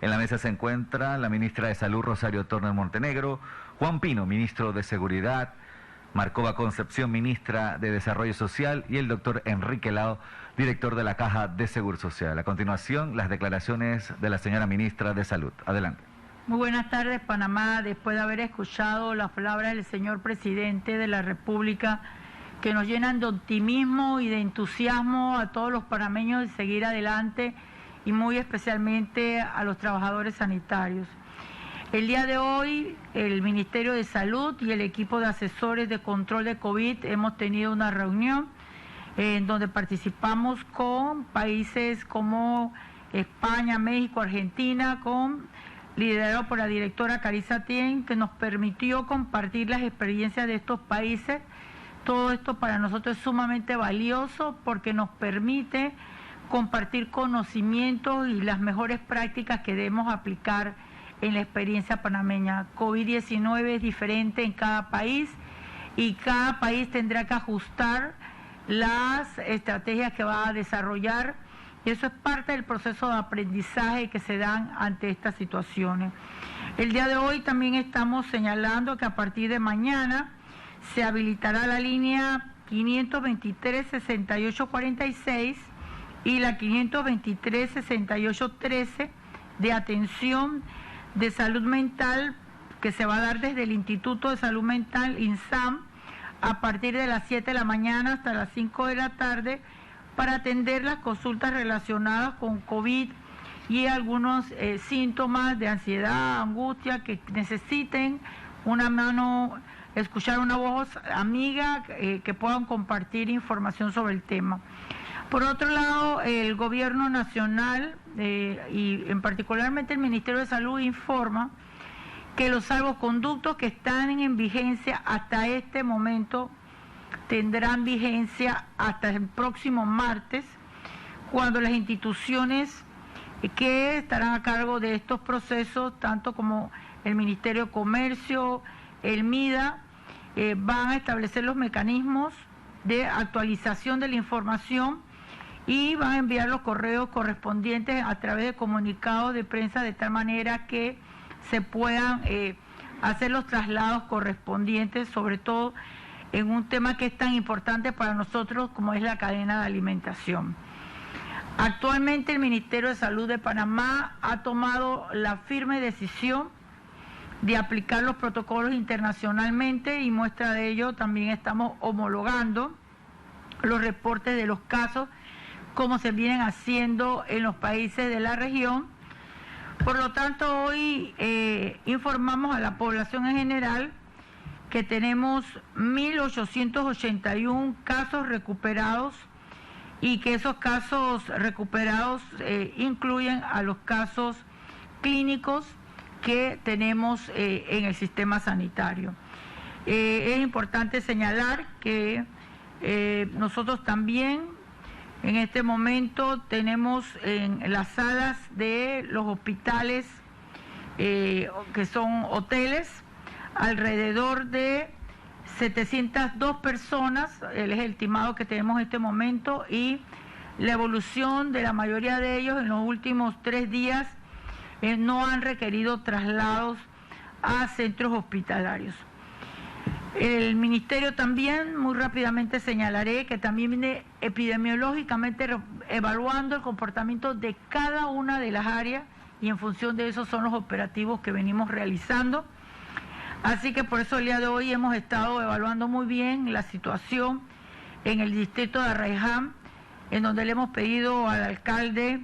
En la mesa se encuentra la ministra de Salud, Rosario Torres Montenegro, Juan Pino, ministro de Seguridad, Marcova Concepción, ministra de Desarrollo Social, y el doctor Enrique Lao, director de la Caja de Seguro Social. A continuación, las declaraciones de la señora ministra de Salud. Adelante. Muy buenas tardes, Panamá. Después de haber escuchado las palabras del señor presidente de la República, que nos llenan de optimismo y de entusiasmo a todos los panameños de seguir adelante, y muy especialmente a los trabajadores sanitarios. El día de hoy, el Ministerio de Salud y el equipo de asesores de control de COVID hemos tenido una reunión en donde participamos con países como España, México, Argentina, liderado por la directora Carissa Tien, que nos permitió compartir las experiencias de estos países. Todo esto para nosotros es sumamente valioso porque nos permite compartir conocimientos y las mejores prácticas que debemos aplicar en la experiencia panameña. COVID-19 es diferente en cada país y cada país tendrá que ajustar las estrategias que va a desarrollar, y eso es parte del proceso de aprendizaje que se dan ante estas situaciones. El día de hoy también estamos señalando que a partir de mañana se habilitará la línea 523-6846 y la 523-6813 de atención de salud mental, que se va a dar desde el Instituto de Salud Mental, INSAM, a partir de las 7 de la mañana hasta las 5 de la tarde, para atender las consultas relacionadas con COVID y algunos síntomas de ansiedad, angustia, que necesiten una mano, escuchar una voz amiga, que puedan compartir información sobre el tema. Por otro lado, el Gobierno Nacional y en particularmente el Ministerio de Salud informa que los salvoconductos que están en vigencia hasta este momento tendrán vigencia hasta el próximo martes, cuando las instituciones que estarán a cargo de estos procesos, tanto como el Ministerio de Comercio, el MIDA, van a establecer los mecanismos de actualización de la información y van a enviar los correos correspondientes a través de comunicados de prensa, de tal manera que se puedan hacer los traslados correspondientes, sobre todo en un tema que es tan importante para nosotros como es la cadena de alimentación. Actualmente el Ministerio de Salud de Panamá ha tomado la firme decisión de aplicar los protocolos internacionalmente, y muestra de ello también estamos homologando los reportes de los casos como se vienen haciendo en los países de la región. Por lo tanto, hoy informamos a la población en general que tenemos 1.881 casos recuperados, y que esos casos recuperados incluyen a los casos clínicos que tenemos en el sistema sanitario. Es importante señalar que nosotros también en este momento tenemos en las salas de los hospitales, que son hoteles, alrededor de 702 personas, es el estimado que tenemos en este momento, y la evolución de la mayoría de ellos en los últimos 3 días no han requerido traslados a centros hospitalarios. El Ministerio también, muy rápidamente señalaré, que también viene epidemiológicamente evaluando el comportamiento de cada una de las áreas, y en función de eso son los operativos que venimos realizando. Así que por eso el día de hoy hemos estado evaluando muy bien la situación en el distrito de Arraiján, en donde le hemos pedido al alcalde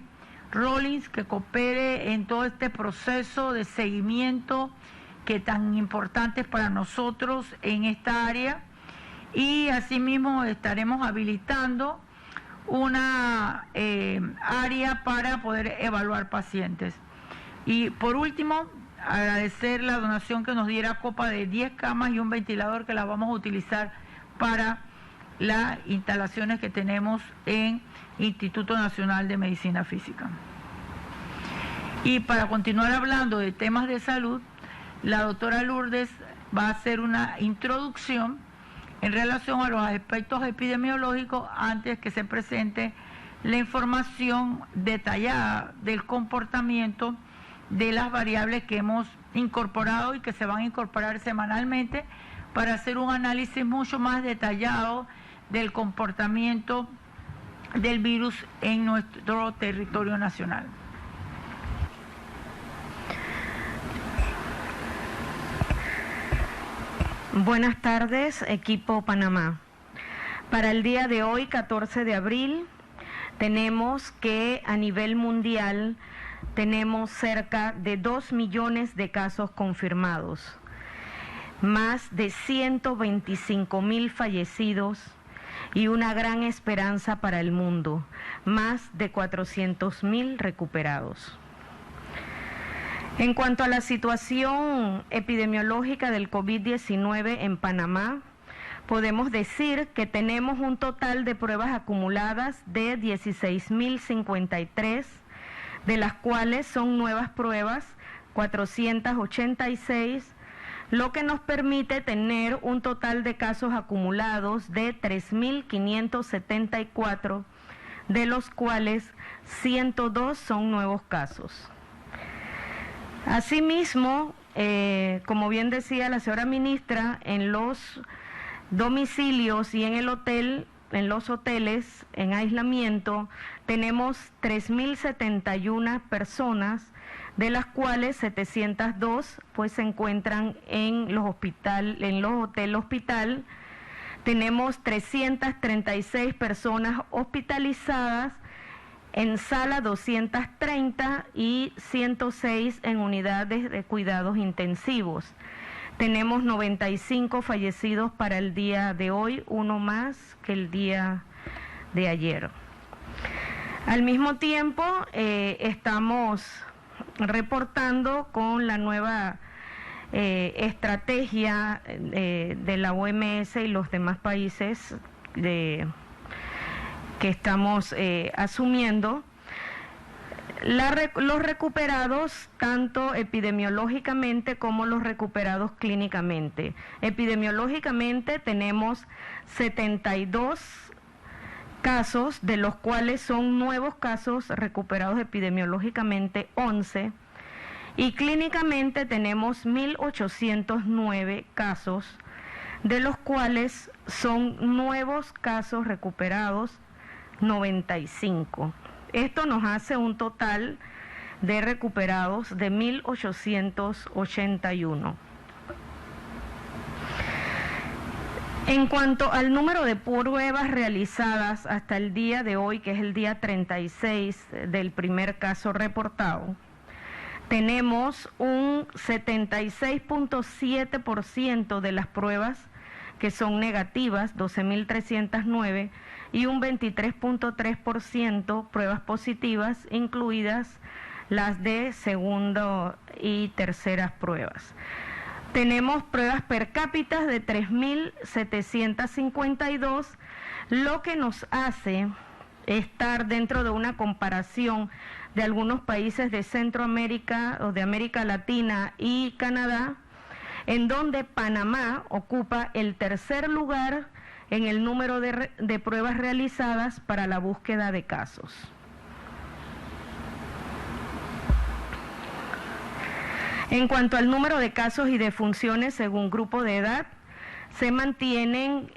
Rollins que coopere en todo este proceso de seguimiento que tan importante es para nosotros en esta área, y asimismo estaremos habilitando una área para poder evaluar pacientes. Y por último, agradecer la donación que nos diera Copa de 10 camas y un ventilador, que la vamos a utilizar para las instalaciones que tenemos en Instituto Nacional de Medicina Física. Y para continuar hablando de temas de salud, la doctora Lourdes va a hacer una introducción en relación a los aspectos epidemiológicos antes que se presente la información detallada del comportamiento de las variables que hemos incorporado y que se van a incorporar semanalmente para hacer un análisis mucho más detallado del comportamiento del virus en nuestro territorio nacional. Buenas tardes, equipo Panamá. Para el día de hoy, 14 de abril, tenemos que a nivel mundial tenemos cerca de 2 millones de casos confirmados, más de 125.000 fallecidos y una gran esperanza para el mundo, más de 400.000 recuperados. En cuanto a la situación epidemiológica del COVID-19 en Panamá, podemos decir que tenemos un total de pruebas acumuladas de 16.053, de las cuales son nuevas pruebas 486, lo que nos permite tener un total de casos acumulados de 3.574, de los cuales 102 son nuevos casos. Asimismo, como bien decía la señora ministra, en los domicilios y en los hoteles en aislamiento tenemos 3.071 personas, de las cuales 702 pues se encuentran en los hoteles hospital. Tenemos 336 personas hospitalizadas, en sala 230 y 106 en unidades de cuidados intensivos. Tenemos 95 fallecidos para el día de hoy, uno más que el día de ayer. Al mismo tiempo, estamos reportando con la nueva estrategia de la OMS y los demás países que estamos asumiendo, los recuperados tanto epidemiológicamente como los recuperados clínicamente. Epidemiológicamente tenemos 72 casos, de los cuales son nuevos casos recuperados epidemiológicamente 11, y clínicamente tenemos 1.809 casos, de los cuales son nuevos casos recuperados 95. Esto nos hace un total de recuperados de 1.881. En cuanto al número de pruebas realizadas hasta el día de hoy, que es el día 36 del primer caso reportado, tenemos un 76.7% de las pruebas que son negativas, 12.309, y un 23.3% pruebas positivas, incluidas las de segunda y terceras pruebas. Tenemos pruebas per cápita de 3.752, lo que nos hace estar dentro de una comparación de algunos países de Centroamérica o de América Latina y Canadá, en donde Panamá ocupa el tercer lugar en el número de pruebas realizadas para la búsqueda de casos. En cuanto al número de casos y defunciones según grupo de edad, se mantienen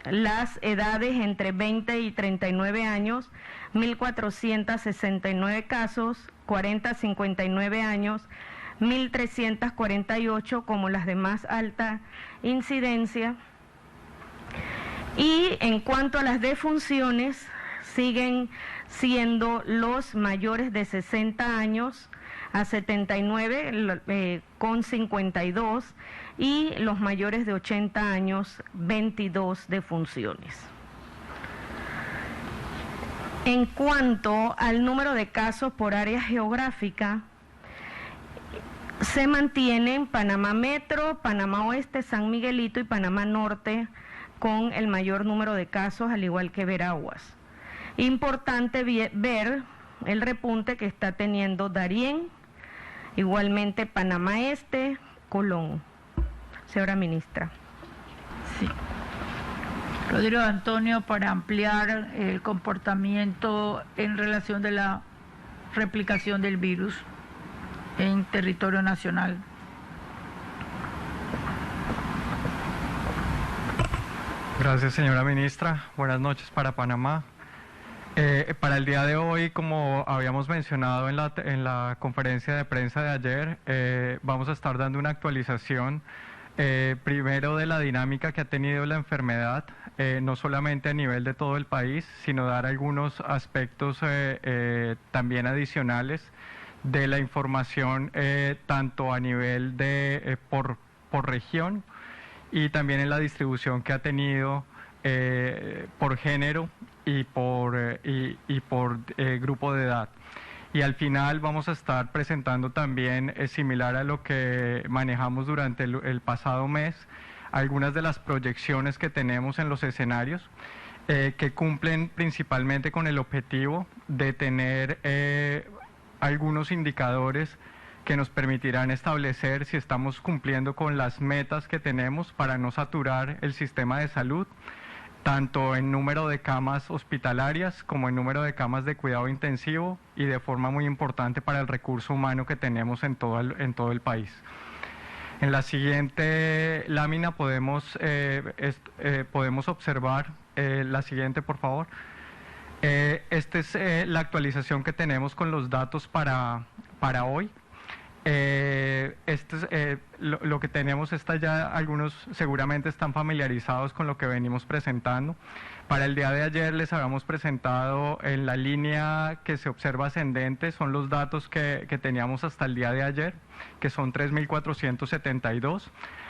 las edades entre 20 y 39 años, 1.469 casos, 40 a 59 años, 1.348 como las de más alta incidencia. Y en cuanto a las defunciones, siguen siendo los mayores de 60 años a 79 con 52 y los mayores de 80 años 22 defunciones. En cuanto al número de casos por área geográfica, se mantienen Panamá Metro, Panamá Oeste, San Miguelito y Panamá Norte con el mayor número de casos, al igual que Veraguas. Importante ver el repunte que está teniendo Darién, igualmente Panamá Este, Colón. Señora ministra. Sí. Rodrigo Antonio, para ampliar el comportamiento en relación de la replicación del virus. en territorio nacional. Gracias, señora ministra. Buenas noches para Panamá. Para el día de hoy, como habíamos mencionado en la conferencia de prensa de ayer, vamos a estar dando una actualización primero de la dinámica que ha tenido la enfermedad, no solamente a nivel de todo el país, sino dar algunos aspectos también adicionales de la información, tanto a nivel de por región y también en la distribución que ha tenido por género y por grupo de edad. Y al final vamos a estar presentando también, similar a lo que manejamos durante el pasado mes, algunas de las proyecciones que tenemos en los escenarios, que cumplen principalmente con el objetivo de tener algunos indicadores que nos permitirán establecer si estamos cumpliendo con las metas que tenemos para no saturar el sistema de salud, tanto en número de camas hospitalarias como en número de camas de cuidado intensivo, y de forma muy importante para el recurso humano que tenemos en todo el país. En la siguiente lámina podemos observar, la siguiente por favor. Esta es la actualización que tenemos con los datos para hoy. Lo que tenemos está ya, algunos seguramente están familiarizados con lo que venimos presentando. Para el día de ayer les habíamos presentado en la línea que se observa ascendente, son los datos que teníamos hasta el día de ayer, que son 3.472.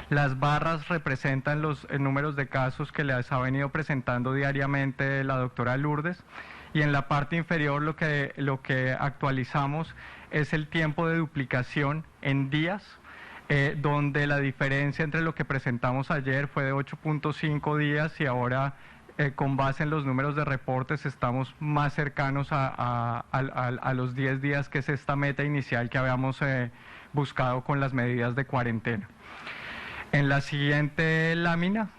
Las barras representan los números de casos que les ha venido presentando diariamente la doctora Lourdes, y en la parte inferior lo que actualizamos es el tiempo de duplicación en días, donde la diferencia entre lo que presentamos ayer fue de 8.5 días y ahora con base en los números de reportes estamos más cercanos a los 10 días, que es esta meta inicial que habíamos buscado con las medidas de cuarentena. En la siguiente lámina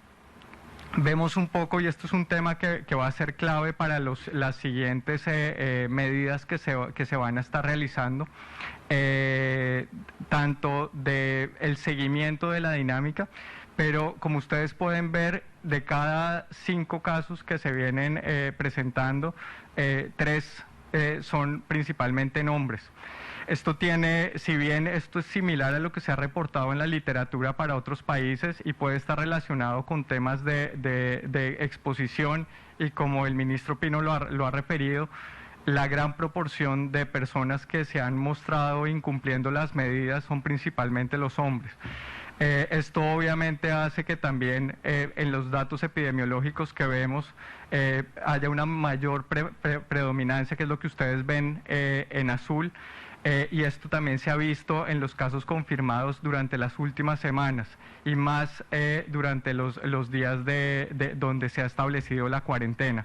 vemos un poco, y esto es un tema que va a ser clave para las siguientes medidas que se van a estar realizando, tanto del seguimiento de la dinámica, pero como ustedes pueden ver, de cada 5 casos que se vienen presentando, 3 son principalmente en hombres. Esto tiene, si bien esto es similar a lo que se ha reportado en la literatura para otros países y puede estar relacionado con temas de exposición, y como el ministro Pino lo ha referido, la gran proporción de personas que se han mostrado incumpliendo las medidas son principalmente los hombres. Esto obviamente hace que también en los datos epidemiológicos que vemos haya una mayor predominancia, que es lo que ustedes ven en azul. Y esto también se ha visto en los casos confirmados durante las últimas semanas y más durante los días donde se ha establecido la cuarentena.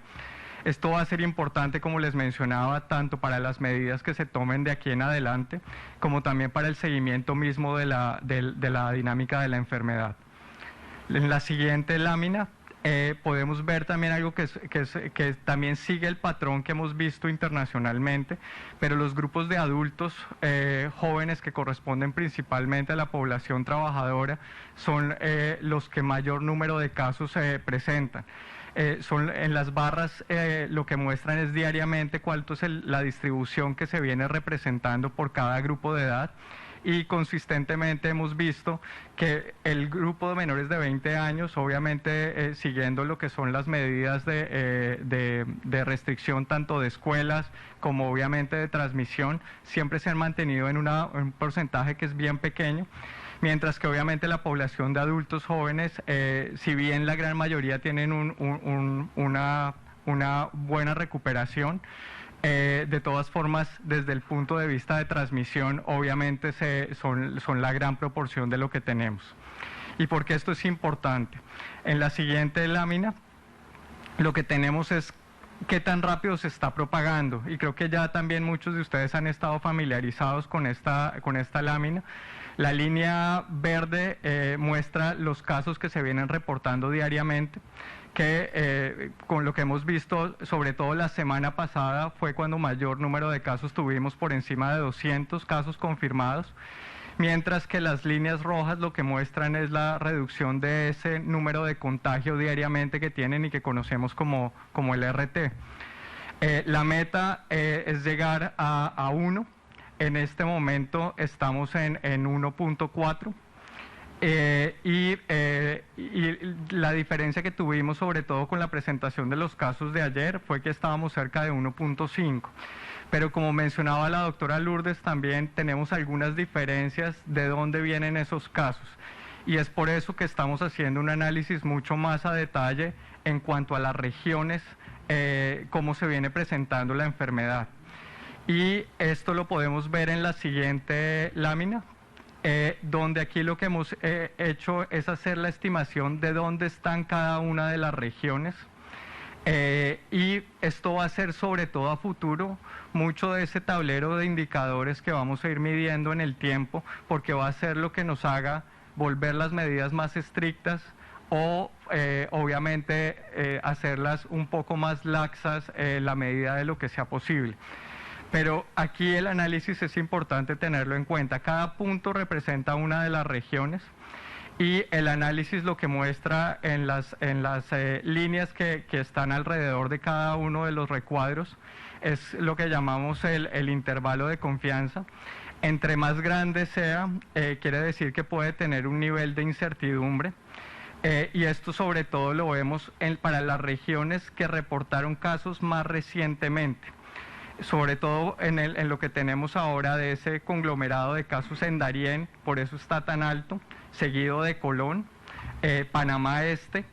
Esto va a ser importante, como les mencionaba, tanto para las medidas que se tomen de aquí en adelante, como también para el seguimiento mismo de la dinámica de la enfermedad. En la siguiente lámina podemos ver también algo que también sigue el patrón que hemos visto internacionalmente, pero los grupos de adultos jóvenes, que corresponden principalmente a la población trabajadora, son los que mayor número de casos presentan. En las barras lo que muestran es diariamente cuánto es la distribución que se viene representando por cada grupo de edad, y consistentemente hemos visto que el grupo de menores de 20 años, obviamente siguiendo lo que son las medidas de restricción tanto de escuelas como obviamente de transmisión, siempre se han mantenido en un porcentaje que es bien pequeño. Mientras que obviamente la población de adultos jóvenes, si bien la gran mayoría tienen una buena recuperación, de todas formas, desde el punto de vista de transmisión, obviamente son la gran proporción de lo que tenemos. ¿Y por qué esto es importante? En la siguiente lámina, lo que tenemos es qué tan rápido se está propagando, y creo que ya también muchos de ustedes han estado familiarizados con esta lámina. La línea verde muestra los casos que se vienen reportando diariamente, que con lo que hemos visto, sobre todo la semana pasada, fue cuando mayor número de casos tuvimos, por encima de 200 casos confirmados, mientras que las líneas rojas lo que muestran es la reducción de ese número de contagio diariamente que tienen y que conocemos como el RT. La meta es llegar a 1. En este momento estamos en 1.4. Y la diferencia que tuvimos, sobre todo con la presentación de los casos de ayer, fue que estábamos cerca de 1.5. Pero como mencionaba la doctora Lourdes, también tenemos algunas diferencias de dónde vienen esos casos. Y es por eso que estamos haciendo un análisis mucho más a detalle en cuanto a las regiones, cómo se viene presentando la enfermedad. Y esto lo podemos ver en la siguiente lámina, donde aquí lo que hemos hecho es hacer la estimación de dónde están cada una de las regiones. Y esto va a ser sobre todo a futuro mucho de ese tablero de indicadores que vamos a ir midiendo en el tiempo, porque va a ser lo que nos haga volver las medidas más estrictas o obviamente hacerlas un poco más laxas la medida de lo que sea posible. Pero aquí el análisis es importante tenerlo en cuenta. Cada punto representa una de las regiones y el análisis lo que muestra en las líneas que están alrededor de cada uno de los recuadros es lo que llamamos el intervalo de confianza. Entre más grande sea, quiere decir que puede tener un nivel de incertidumbre. Y esto sobre todo lo vemos para las regiones que reportaron casos más recientemente. Sobre todo en lo que tenemos ahora de ese conglomerado de casos en Darién, por eso está tan alto, seguido de Colón, Panamá Este,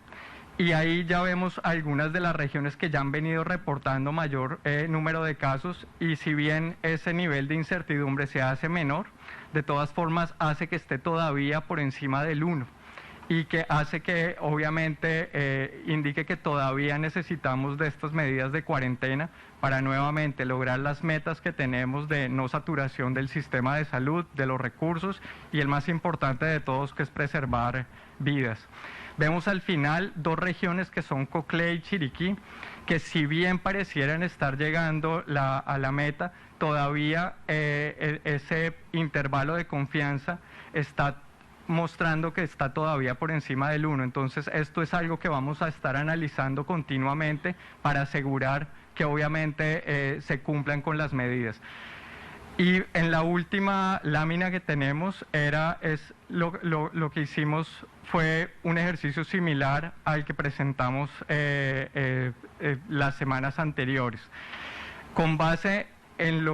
y ahí ya vemos algunas de las regiones que ya han venido reportando mayor número de casos, y si bien ese nivel de incertidumbre se hace menor, de todas formas hace que esté todavía por encima del 1. Y que hace que obviamente indique que todavía necesitamos de estas medidas de cuarentena para nuevamente lograr las metas que tenemos de no saturación del sistema de salud, de los recursos y el más importante de todos, que es preservar vidas. Vemos al final dos regiones que son Coclé y Chiriquí, que si bien parecieran estar llegando a la meta, todavía ese intervalo de confianza está mostrando que está todavía por encima del 1. Entonces esto es algo que vamos a estar analizando continuamente para asegurar que obviamente se cumplan con las medidas. Y en la última lámina que tenemos lo que hicimos fue un ejercicio similar al que presentamos las semanas anteriores. Con base en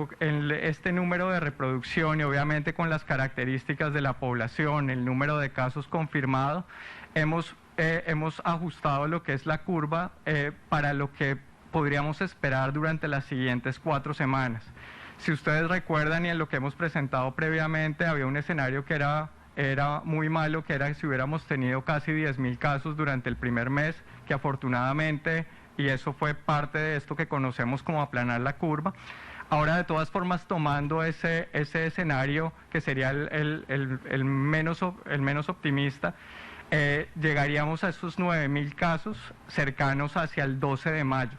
este número de reproducción y obviamente con las características de la población, el número de casos confirmados, hemos ajustado lo que es la curva para lo que podríamos esperar durante las siguientes 4 semanas. Si ustedes recuerdan, y en lo que hemos presentado previamente, había un escenario que era muy malo, que era si hubiéramos tenido casi 10.000 casos durante el primer mes, que afortunadamente, y eso fue parte de esto que conocemos como aplanar la curva. Ahora, de todas formas, tomando ese escenario que sería el menos optimista, llegaríamos a esos 9.000 casos cercanos hacia el 12 de mayo.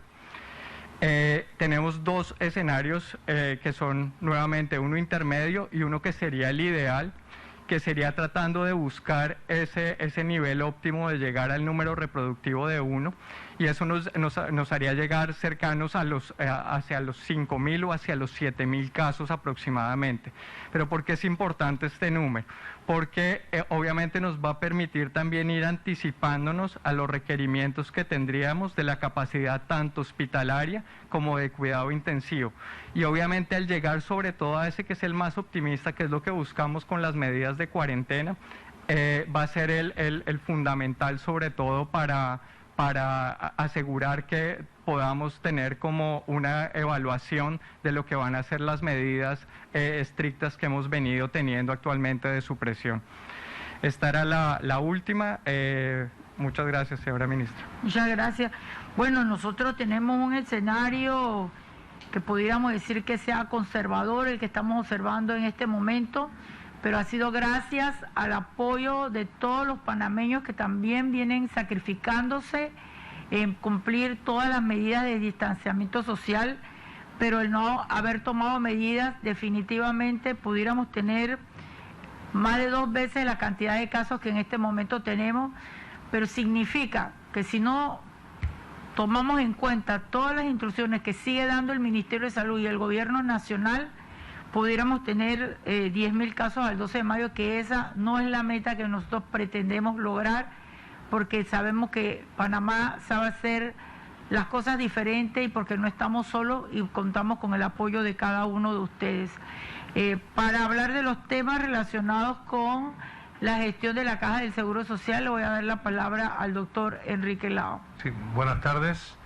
Tenemos 2 escenarios que son nuevamente uno intermedio y uno que sería el ideal, que sería tratando de buscar ese nivel óptimo de llegar al número reproductivo de 1, y eso nos haría llegar cercanos hacia los 5.000 o hacia los 7.000 casos aproximadamente. Pero ¿por qué es importante este número? Porque obviamente nos va a permitir también ir anticipándonos a los requerimientos que tendríamos de la capacidad tanto hospitalaria como de cuidado intensivo. Y obviamente al llegar sobre todo a ese que es el más optimista, que es lo que buscamos con las medidas de cuarentena, va a ser el fundamental sobre todo para asegurar que podamos tener como una evaluación de lo que van a ser las medidas estrictas que hemos venido teniendo actualmente de supresión. Esta era la última. Muchas gracias, señora ministra. Muchas gracias. Bueno, nosotros tenemos un escenario que pudiéramos decir que sea conservador, el que estamos observando en este momento, pero ha sido gracias al apoyo de todos los panameños que también vienen sacrificándose en cumplir todas las medidas de distanciamiento social, pero el no haber tomado medidas, definitivamente pudiéramos tener más de 2 veces la cantidad de casos que en este momento tenemos, pero significa que si no tomamos en cuenta todas las instrucciones que sigue dando el Ministerio de Salud y el Gobierno Nacional, pudiéramos tener 10.000 casos al 12 de mayo, que esa no es la meta que nosotros pretendemos lograr, porque sabemos que Panamá sabe hacer las cosas diferentes y porque no estamos solos y contamos con el apoyo de cada uno de ustedes. Para hablar de los temas relacionados con la gestión de la Caja del Seguro Social, le voy a dar la palabra al doctor Enrique Lao. Sí, buenas tardes.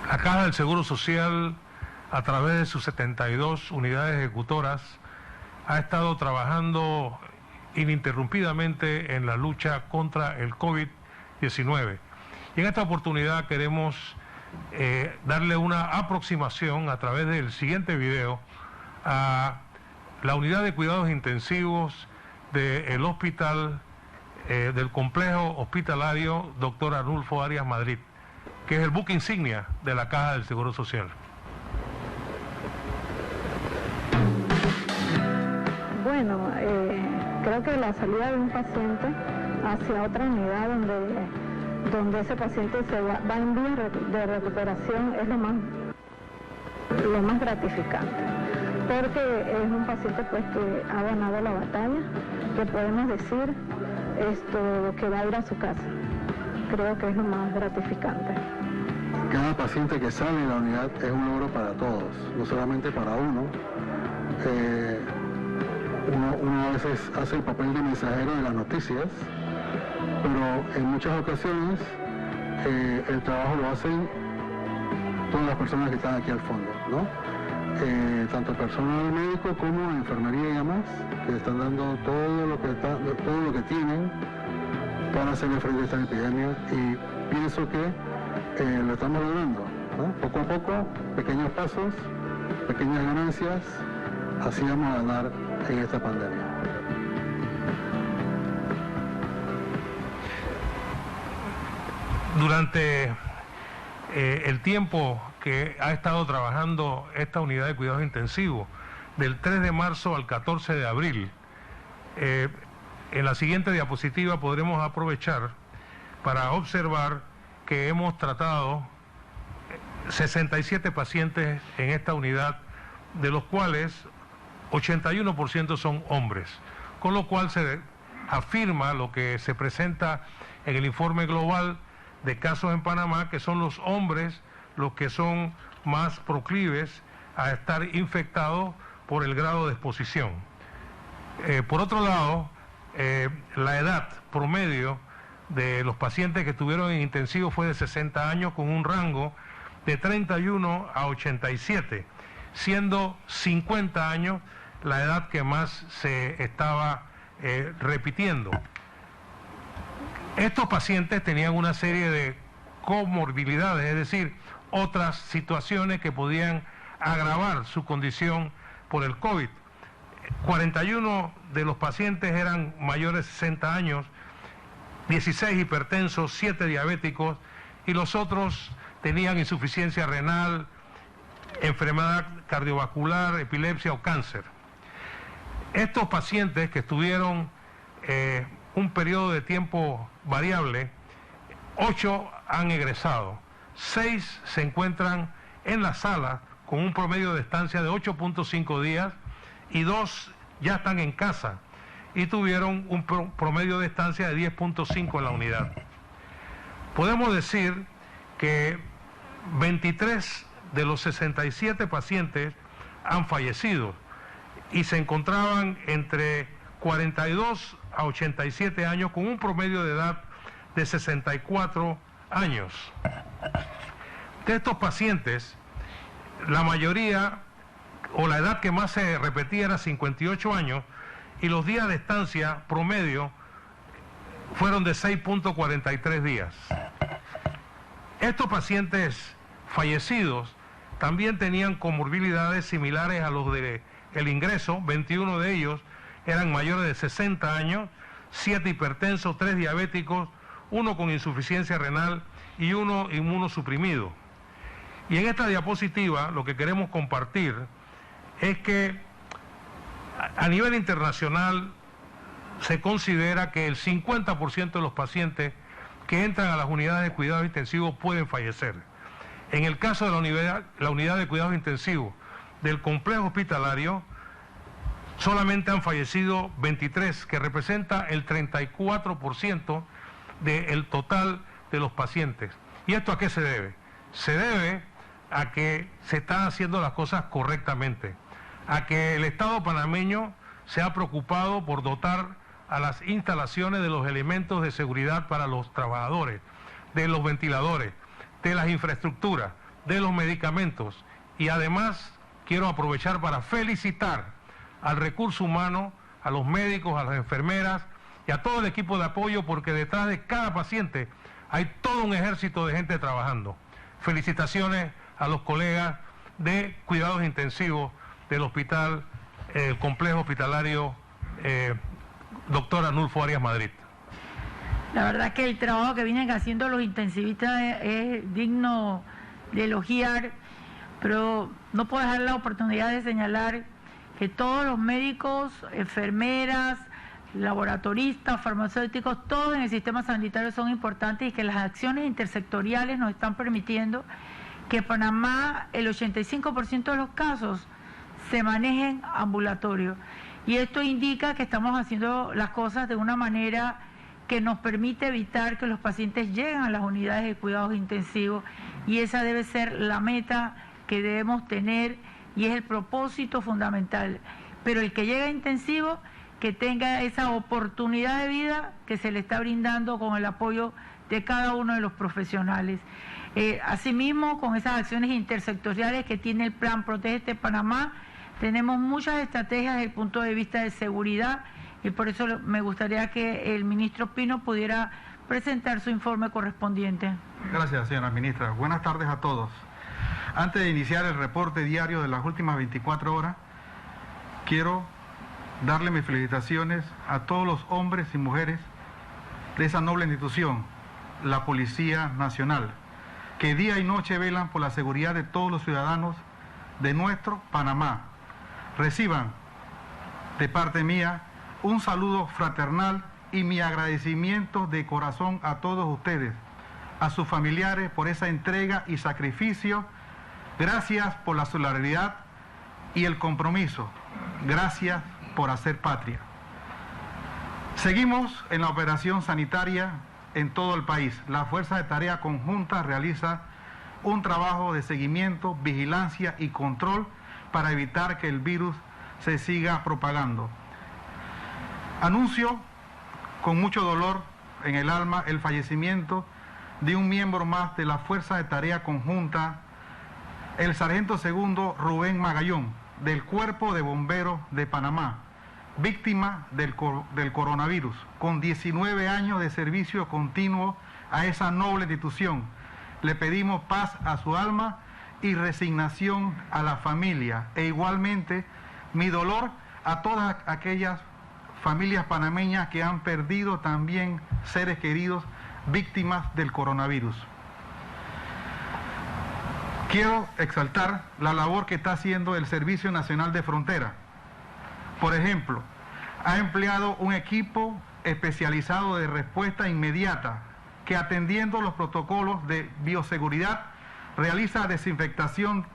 La Caja del Seguro Social, a través de sus 72 unidades ejecutoras, ha estado trabajando ininterrumpidamente en la lucha contra el COVID-19. Y en esta oportunidad queremos darle una aproximación a través del siguiente video a la unidad de cuidados intensivos del hospital, del complejo hospitalario Dr. Arnulfo Arias Madrid, que es el buque insignia de la Caja del Seguro Social. Bueno, creo que la salida de un paciente hacia otra unidad donde ese paciente va en vías de recuperación es lo más gratificante, porque es un paciente pues que ha ganado la batalla, que podemos decir que va a ir a su casa. Creo que es lo más gratificante. Cada paciente que sale de la unidad es un logro para todos, no solamente para uno. Uno a veces hace el papel de mensajero de las noticias, pero en muchas ocasiones el trabajo lo hacen todas las personas que están aquí al fondo, ¿no? Tanto el personal médico como enfermería y demás, que están dando todo lo que tienen para hacerle frente a esta epidemia, y pienso que lo estamos logrando, ¿no? Poco a poco, pequeños pasos, pequeñas ganancias, así vamos a ganar en esta pandemia. Durante el tiempo que ha estado trabajando esta unidad de cuidados intensivos, del 3 de marzo al 14 de abril, en la siguiente diapositiva podremos aprovechar para observar que hemos tratado 67 pacientes en esta unidad, de los cuales 81% son hombres, con lo cual se afirma lo que se presenta en el informe global de casos en Panamá, que son los hombres los que son más proclives a estar infectados por el grado de exposición. Por otro lado, la edad promedio de los pacientes que estuvieron en intensivo fue de 60 años, con un rango de 31 a 87, siendo 50 años la edad que más se estaba repitiendo. Estos pacientes tenían una serie de comorbilidades, es decir, otras situaciones que podían agravar su condición por el COVID. 41 de los pacientes eran mayores de 60 años, 16 hipertensos, 7 diabéticos, y los otros tenían insuficiencia renal, enfermedad cardiovascular, epilepsia o cáncer. Estos pacientes que estuvieron un periodo de tiempo variable, 8 han egresado, 6 se encuentran en la sala con un promedio de estancia de 8.5 días y 2 ya están en casa y tuvieron un promedio de estancia de 10.5 en la unidad. Podemos decir que 23 de los 67 pacientes han fallecido y se encontraban entre 42 a 87 años con un promedio de edad de 64 años. De estos pacientes, la mayoría o la edad que más se repetía era 58 años y los días de estancia promedio fueron de 6.43 días. Estos pacientes fallecidos también tenían comorbilidades similares a los del ingreso. 21 de ellos eran mayores de 60 años, 7 hipertensos, 3 diabéticos, 1 con insuficiencia renal y uno inmunosuprimido. Y en esta diapositiva lo que queremos compartir es que a nivel internacional se considera que el 50% de los pacientes que entran a las unidades de cuidados intensivos pueden fallecer. En el caso de la unidad de cuidados intensivos del complejo hospitalario, solamente han fallecido 23, que representa el 34% del total de los pacientes. ¿Y esto a qué se debe? Se debe a que se están haciendo las cosas correctamente, a que el Estado panameño se ha preocupado por dotar a las instalaciones de los elementos de seguridad para los trabajadores, de los ventiladores, de las infraestructuras, de los medicamentos. Y además quiero aprovechar para felicitar al recurso humano, a los médicos, a las enfermeras y a todo el equipo de apoyo, porque detrás de cada paciente hay todo un ejército de gente trabajando. Felicitaciones a los colegas de cuidados intensivos del hospital, el complejo hospitalario Dr. Arnulfo Arias Madrid. La verdad que el trabajo que vienen haciendo los intensivistas es digno de elogiar, pero no puedo dejar la oportunidad de señalar que todos los médicos, enfermeras, laboratoristas, farmacéuticos, todos en el sistema sanitario son importantes y que las acciones intersectoriales nos están permitiendo que en Panamá el 85% de los casos se manejen ambulatorios. Y esto indica que estamos haciendo las cosas de una manera que nos permite evitar que los pacientes lleguen a las unidades de cuidados intensivos, y esa debe ser la meta que debemos tener y es el propósito fundamental. Pero el que llega a intensivo, que tenga esa oportunidad de vida que se le está brindando con el apoyo de cada uno de los profesionales. Asimismo, con esas acciones intersectoriales que tiene el Plan Protégete Panamá, tenemos muchas estrategias desde el punto de vista de seguridad, y por eso me gustaría que el ministro Pino pudiera presentar su informe correspondiente. Gracias, señora ministra. Buenas tardes a todos. Antes de iniciar el reporte diario de las últimas 24 horas, quiero darle mis felicitaciones a todos los hombres y mujeres de esa noble institución, la Policía Nacional, que día y noche velan por la seguridad de todos los ciudadanos de nuestro Panamá. Reciban de parte mía un saludo fraternal y mi agradecimiento de corazón a todos ustedes, a sus familiares por esa entrega y sacrificio. Gracias por la solidaridad y el compromiso. Gracias por hacer patria. Seguimos en la operación sanitaria en todo el país. La Fuerza de Tarea Conjunta realiza un trabajo de seguimiento, vigilancia y control para evitar que el virus se siga propagando. Anuncio con mucho dolor en el alma el fallecimiento de un miembro más de la Fuerza de Tarea Conjunta, el sargento segundo Rubén Magallón, del Cuerpo de Bomberos de Panamá, víctima del coronavirus, con 19 años de servicio continuo a esa noble institución. Le pedimos paz a su alma y resignación a la familia, e igualmente mi dolor a todas aquellas familias panameñas que han perdido también seres queridos víctimas del coronavirus. Quiero exaltar la labor que está haciendo el Servicio Nacional de Frontera. Por ejemplo, ha empleado un equipo especializado de respuesta inmediata que, atendiendo los protocolos de bioseguridad, realiza desinfectación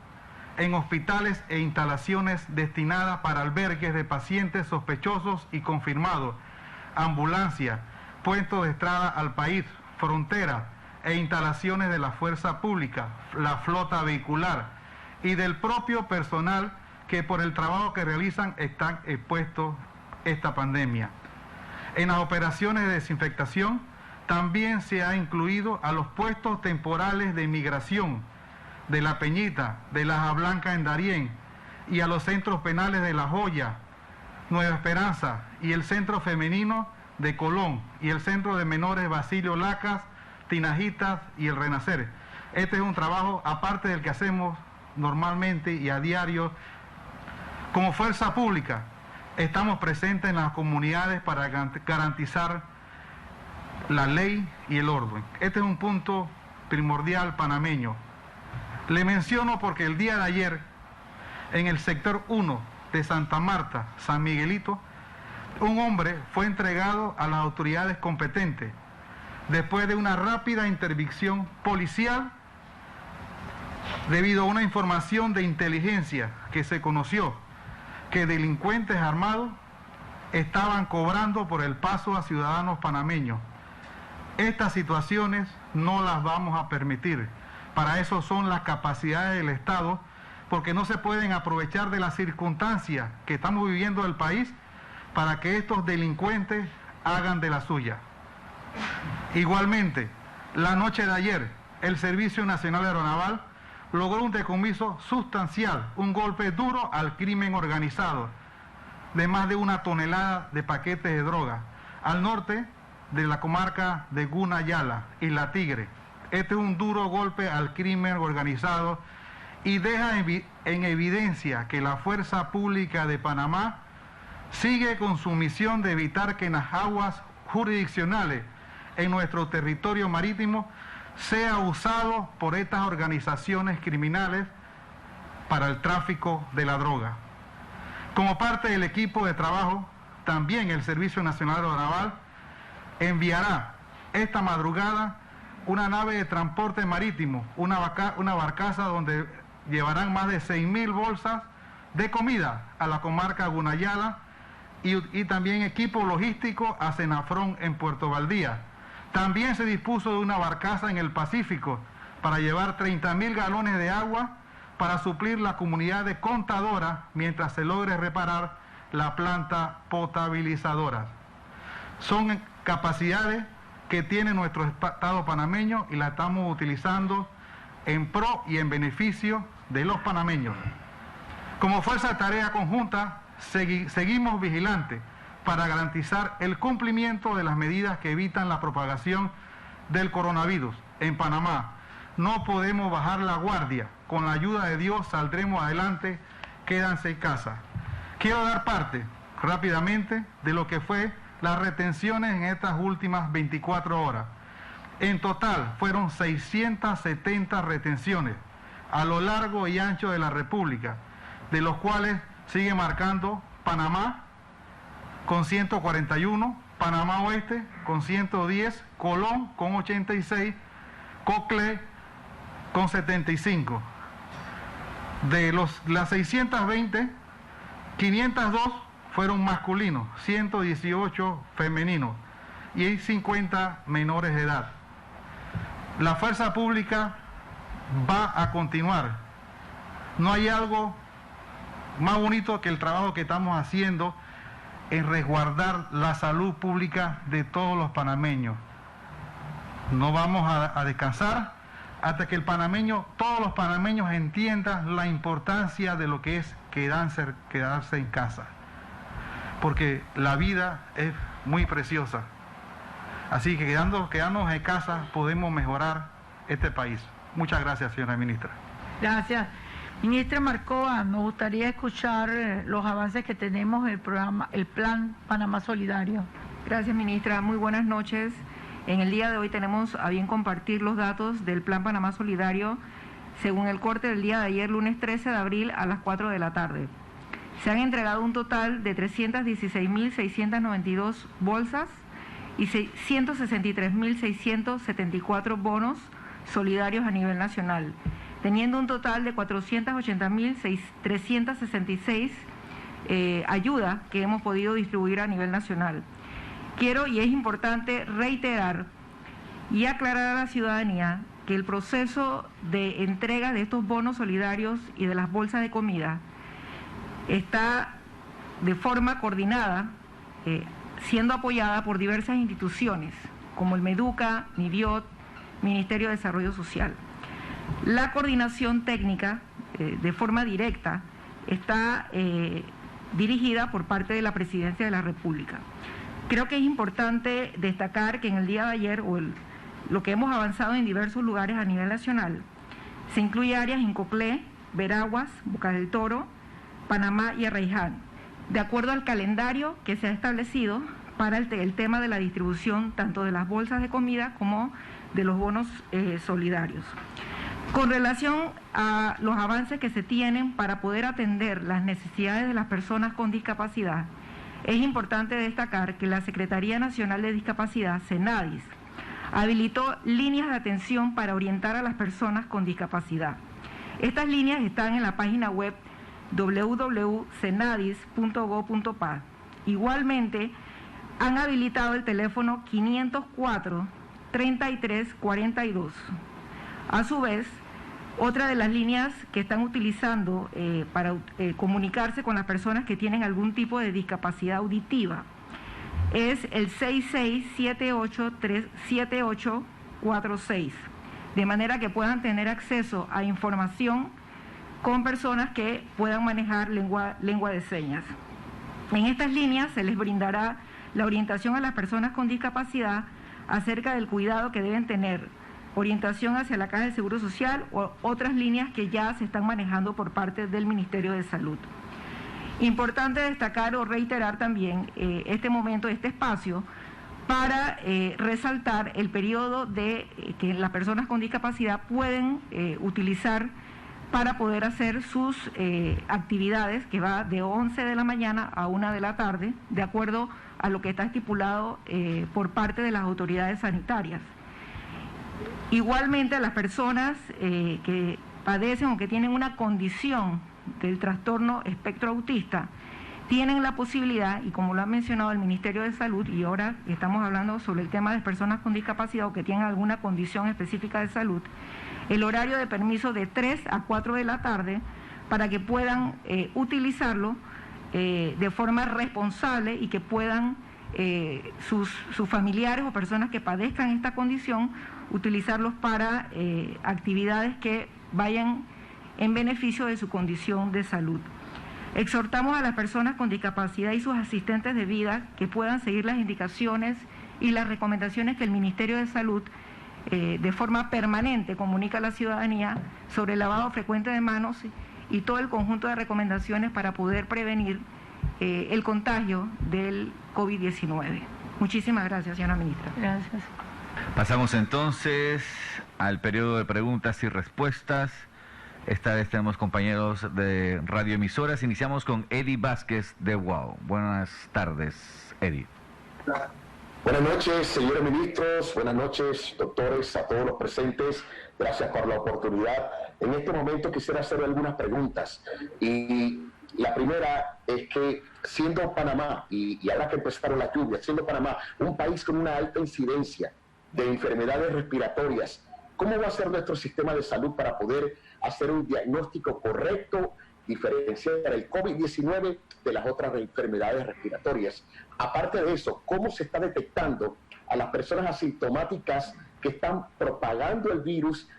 en hospitales e instalaciones destinadas para albergues de pacientes sospechosos y confirmados, ambulancias, puestos de entrada al país, fronteras e instalaciones de la fuerza pública, la flota vehicular y del propio personal que por el trabajo que realizan están expuestos a esta pandemia. En las operaciones de desinfectación también se ha incluido a los puestos temporales de migración de La Peñita, de Laja Blanca en Darién, y a los centros penales de La Joya, Nueva Esperanza, y el centro femenino de Colón, y el centro de menores Basilio Lacas, Tinajitas y el Renacer. Este es un trabajo aparte del que hacemos normalmente y a diario. Como fuerza pública, estamos presentes en las comunidades para garantizar la ley y el orden. Este es un punto primordial panameño. Le menciono porque el día de ayer, en el sector 1 de Santa Marta, San Miguelito, un hombre fue entregado a las autoridades competentes después de una rápida interdicción policial debido a una información de inteligencia que se conoció que delincuentes armados estaban cobrando por el paso a ciudadanos panameños. Estas situaciones no las vamos a permitir. Para eso son las capacidades del Estado, porque no se pueden aprovechar de las circunstancias que estamos viviendo el país para que estos delincuentes hagan de la suya. Igualmente, la noche de ayer, el Servicio Nacional Aeronaval logró un decomiso sustancial, un golpe duro al crimen organizado, de más de 1 tonelada de paquetes de droga, al norte de la comarca de Gunayala y La Tigre. Este es un duro golpe al crimen organizado y deja en evidencia que la Fuerza Pública de Panamá sigue con su misión de evitar que en las aguas jurisdiccionales en nuestro territorio marítimo sea usado por estas organizaciones criminales para el tráfico de la droga. Como parte del equipo de trabajo, también el Servicio Nacional Aeronaval enviará esta madrugada una nave de transporte marítimo, una barcaza donde llevarán más de 6.000 bolsas de comida a la comarca Gunayala y también equipo logístico a Senafrón en Puerto Valdía. También se dispuso de una barcaza en el Pacífico para llevar 30.000 galones de agua para suplir la comunidad de Contadora mientras se logre reparar la planta potabilizadora. Son capacidades que tiene nuestro Estado panameño y la estamos utilizando en pro y en beneficio de los panameños. Como Fuerza de Tarea Conjunta, seguimos vigilantes para garantizar el cumplimiento de las medidas que evitan la propagación del coronavirus en Panamá. No podemos bajar la guardia. Con la ayuda de Dios saldremos adelante. Quédense en casa. Quiero dar parte rápidamente de lo que fue las retenciones en estas últimas 24 horas. En total fueron 670 retenciones a lo largo y ancho de la República, de los cuales sigue marcando Panamá con 141, Panamá Oeste con 110, Colón con 86, Coclé con 75. De las 620, 502 fueron masculinos, 118 femeninos y hay 50 menores de edad. La fuerza pública va a continuar. No hay algo más bonito que el trabajo que estamos haciendo en resguardar la salud pública de todos los panameños. No vamos a descansar hasta que todos los panameños entiendan la importancia de lo que es quedarse en casa. Porque la vida es muy preciosa. Así que quedándonos en casa podemos mejorar este país. Muchas gracias, señora ministra. Gracias. Ministra Marcova, nos gustaría escuchar los avances que tenemos en el programa, el Plan Panamá Solidario. Gracias, ministra. Muy buenas noches. En el día de hoy tenemos a bien compartir los datos del Plan Panamá Solidario según el corte del día de ayer, lunes 13 de abril a las 4 de la tarde. Se han entregado un total de 316.692 bolsas y 163.674 bonos solidarios a nivel nacional, teniendo un total de 480.366 ayudas que hemos podido distribuir a nivel nacional. Quiero, y es importante, reiterar y aclarar a la ciudadanía que el proceso de entrega de estos bonos solidarios y de las bolsas de comida está de forma coordinada, siendo apoyada por diversas instituciones, como el MEDUCA, MIBIOT, Ministerio de Desarrollo Social. La coordinación técnica, de forma directa, está dirigida por parte de la Presidencia de la República. Creo que es importante destacar que en el día de ayer, lo que hemos avanzado en diversos lugares a nivel nacional, se incluye áreas en Coclé, Veraguas, Bocas del Toro, Panamá y Arraiján, de acuerdo al calendario que se ha establecido para el tema de la distribución tanto de las bolsas de comida como de los bonos solidarios. Con relación a los avances que se tienen para poder atender las necesidades de las personas con discapacidad, es importante destacar que la Secretaría Nacional de Discapacidad, SENADIS, habilitó líneas de atención para orientar a las personas con discapacidad. Estas líneas están en la página web www.senadis.gov.pa. Igualmente, han habilitado el teléfono 504-3342. A su vez, otra de las líneas que están utilizando para comunicarse con las personas que tienen algún tipo de discapacidad auditiva es el 6678-7846, de manera que puedan tener acceso a información con personas que puedan manejar lengua de señas. En estas líneas se les brindará la orientación a las personas con discapacidad acerca del cuidado que deben tener, orientación hacia la Caja de Seguro Social o otras líneas que ya se están manejando por parte del Ministerio de Salud. Importante destacar o reiterar también este momento, este espacio, para resaltar el periodo que las personas con discapacidad pueden utilizar para poder hacer sus actividades, que va de 11 de la mañana a 1 de la tarde, de acuerdo a lo que está estipulado por parte de las autoridades sanitarias. Igualmente, a las personas que padecen o que tienen una condición del trastorno espectro autista, tienen la posibilidad, y como lo ha mencionado el Ministerio de Salud, y ahora estamos hablando sobre el tema de personas con discapacidad o que tienen alguna condición específica de salud, el horario de permiso de 3 a 4 de la tarde para que puedan utilizarlo de forma responsable y que puedan sus familiares o personas que padezcan esta condición utilizarlos para actividades que vayan en beneficio de su condición de salud. Exhortamos a las personas con discapacidad y sus asistentes de vida que puedan seguir las indicaciones y las recomendaciones que el Ministerio de Salud de forma permanente comunica a la ciudadanía sobre el lavado frecuente de manos y todo el conjunto de recomendaciones para poder prevenir el contagio del COVID-19. Muchísimas gracias, señora ministra. Gracias. Pasamos entonces al periodo de preguntas y respuestas. Esta vez tenemos compañeros de radioemisoras. Iniciamos con Eddie Vázquez de WOW. Buenas tardes, Eddie. Buenas noches, señores ministros. Buenas noches, doctores, a todos los presentes. Gracias por la oportunidad. En este momento quisiera hacer algunas preguntas. Y la primera es que, siendo Panamá, y ahora que empezaron las lluvias, siendo Panamá un país con una alta incidencia de enfermedades respiratorias, ¿cómo va a ser nuestro sistema de salud para poder hacer un diagnóstico correcto, diferenciar el COVID-19 de las otras enfermedades respiratorias? Aparte de eso, ¿cómo se está detectando a las personas asintomáticas que están propagando el virus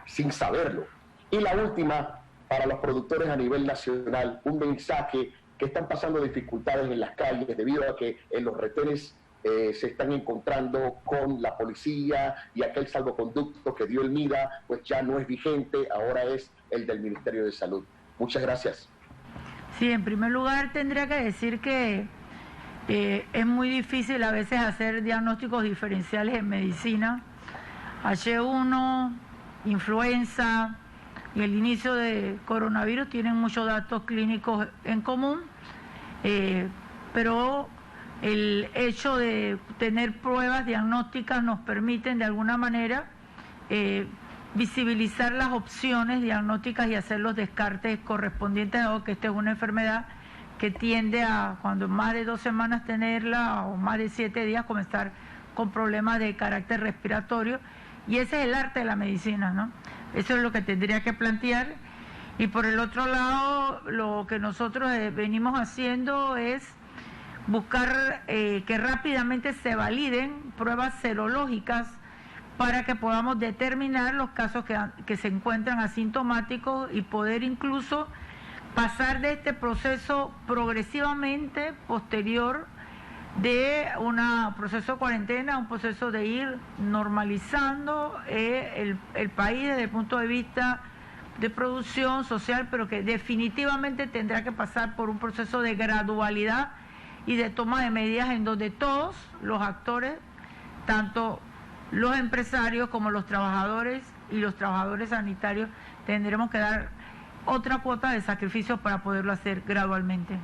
sin saberlo? Y la última, para los productores a nivel nacional, un mensaje que están pasando dificultades en las calles debido a que en los retenes se están encontrando con la policía y aquel salvoconducto que dio el MIDA, pues ya no es vigente, ahora es el del Ministerio de Salud. Muchas gracias. Sí, en primer lugar tendría que decir que es muy difícil a veces hacer diagnósticos diferenciales en medicina. H1, influenza y el inicio de coronavirus tienen muchos datos clínicos en común, pero el hecho de tener pruebas diagnósticas nos permiten de alguna manera visibilizar las opciones diagnósticas y hacer los descartes correspondientes, dado que esta es una enfermedad que tiende a, cuando más de 2 semanas tenerla o más de 7 días, comenzar con problemas de carácter respiratorio, y ese es el arte de la medicina, ¿no? Eso es lo que tendría que plantear. Y por el otro lado, lo que nosotros venimos haciendo es buscar que rápidamente se validen pruebas serológicas para que podamos determinar los casos que se encuentran asintomáticos y poder incluso pasar de este proceso progresivamente posterior de un proceso de cuarentena a un proceso de ir normalizando el país desde el punto de vista de producción social, pero que definitivamente tendrá que pasar por un proceso de gradualidad y de toma de medidas en donde todos los actores, tanto los empresarios como los trabajadores y los trabajadores sanitarios tendremos que dar otra cuota de sacrificio para poderlo hacer gradualmente.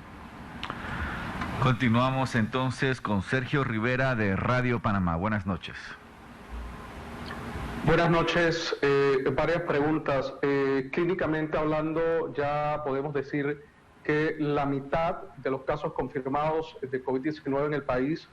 Continuamos entonces con Sergio Rivera de Radio Panamá. Buenas noches. Buenas noches. Varias preguntas. Clínicamente hablando, ya podemos decir que la mitad de los casos confirmados de COVID-19 en el país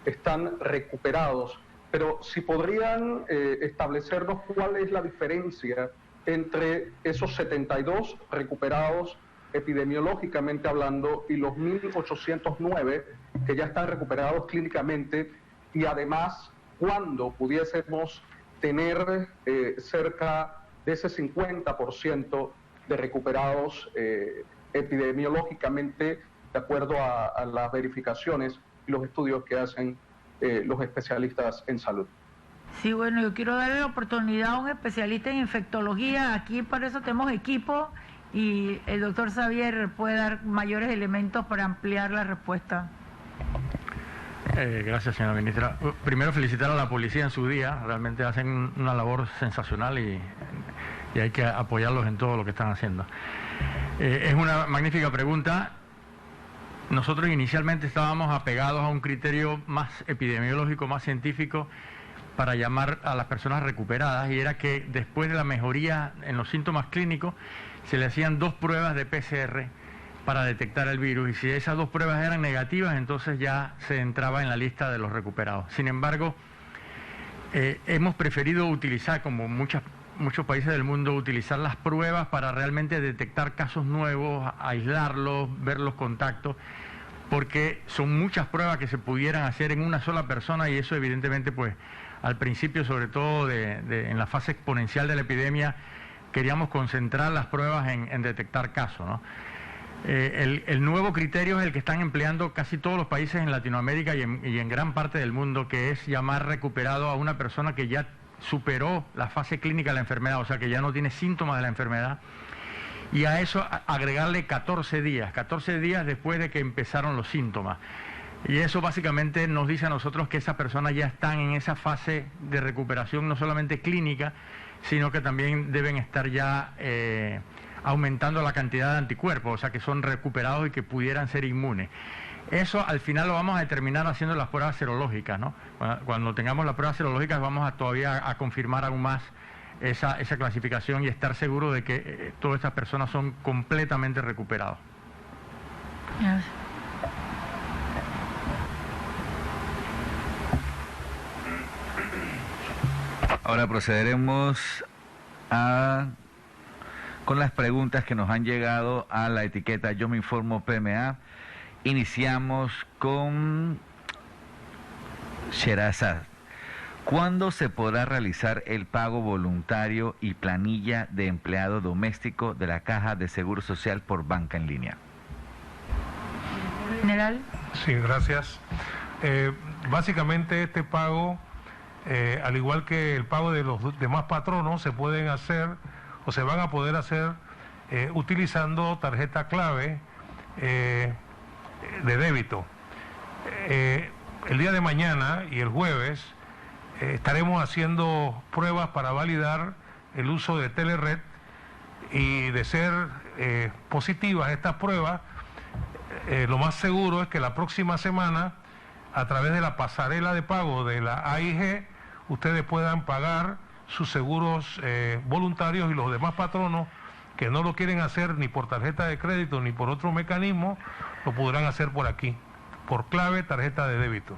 están recuperados. Pero si podrían establecernos cuál es la diferencia entre esos 72 recuperados epidemiológicamente hablando y los 1.809 que ya están recuperados clínicamente, y además cuándo pudiésemos tener cerca de ese 50% de recuperados epidemiológicamente, de acuerdo a las verificaciones y los estudios que hacen los especialistas en salud. Sí, bueno, yo quiero darle la oportunidad a un especialista en infectología. Aquí para eso tenemos equipo y el doctor Xavier puede dar mayores elementos para ampliar la respuesta. Gracias, señora ministra. Primero, felicitar a la policía en su día. Realmente hacen una labor sensacional y hay que apoyarlos en todo lo que están haciendo. Es una magnífica pregunta. Nosotros inicialmente estábamos apegados a un criterio más epidemiológico, más científico, para llamar a las personas recuperadas, y era que después de la mejoría en los síntomas clínicos se le hacían 2 pruebas de PCR para detectar el virus, y si esas 2 pruebas eran negativas, entonces ya se entraba en la lista de los recuperados. Sin embargo, hemos preferido utilizar, como muchos países del mundo, utilizar las pruebas para realmente detectar casos nuevos, aislarlos, ver los contactos, porque son muchas pruebas que se pudieran hacer en una sola persona, y eso evidentemente, pues, al principio, sobre todo en la fase exponencial de la epidemia, queríamos concentrar las pruebas en detectar casos, ¿no? El nuevo criterio es el que están empleando casi todos los países en Latinoamérica y en gran parte del mundo, que es llamar recuperado a una persona que ya superó la fase clínica de la enfermedad, o sea, que ya no tiene síntomas de la enfermedad, y a eso agregarle 14 días después de que empezaron los síntomas. Y eso básicamente nos dice a nosotros que esas personas ya están en esa fase de recuperación no solamente clínica, sino que también deben estar ya aumentando la cantidad de anticuerpos, o sea, que son recuperados y que pudieran ser inmunes. Eso al final lo vamos a determinar haciendo las pruebas serológicas, ¿no? Cuando tengamos las pruebas serológicas vamos todavía a confirmar aún más esa clasificación y estar seguros de que todas estas personas son completamente recuperados. Gracias. Ahora procederemos con las preguntas que nos han llegado a la etiqueta Yo Me Informo PMA. Iniciamos con Sherazad. ¿Cuándo se podrá realizar el pago voluntario y planilla de empleado doméstico de la Caja de Seguro Social por banca en línea? General. Sí, gracias. Básicamente este pago, al igual que el pago de los demás patronos, se pueden hacer o se van a poder hacer utilizando tarjeta clave de débito. El día de mañana y el jueves estaremos haciendo pruebas para validar el uso de Telered, y de ser positivas estas pruebas, lo más seguro es que la próxima semana, a través de la pasarela de pago de la AIG, ustedes puedan pagar sus seguros voluntarios, y los demás patronos que no lo quieren hacer ni por tarjeta de crédito ni por otro mecanismo, lo podrán hacer por aquí, por clave tarjeta de débito.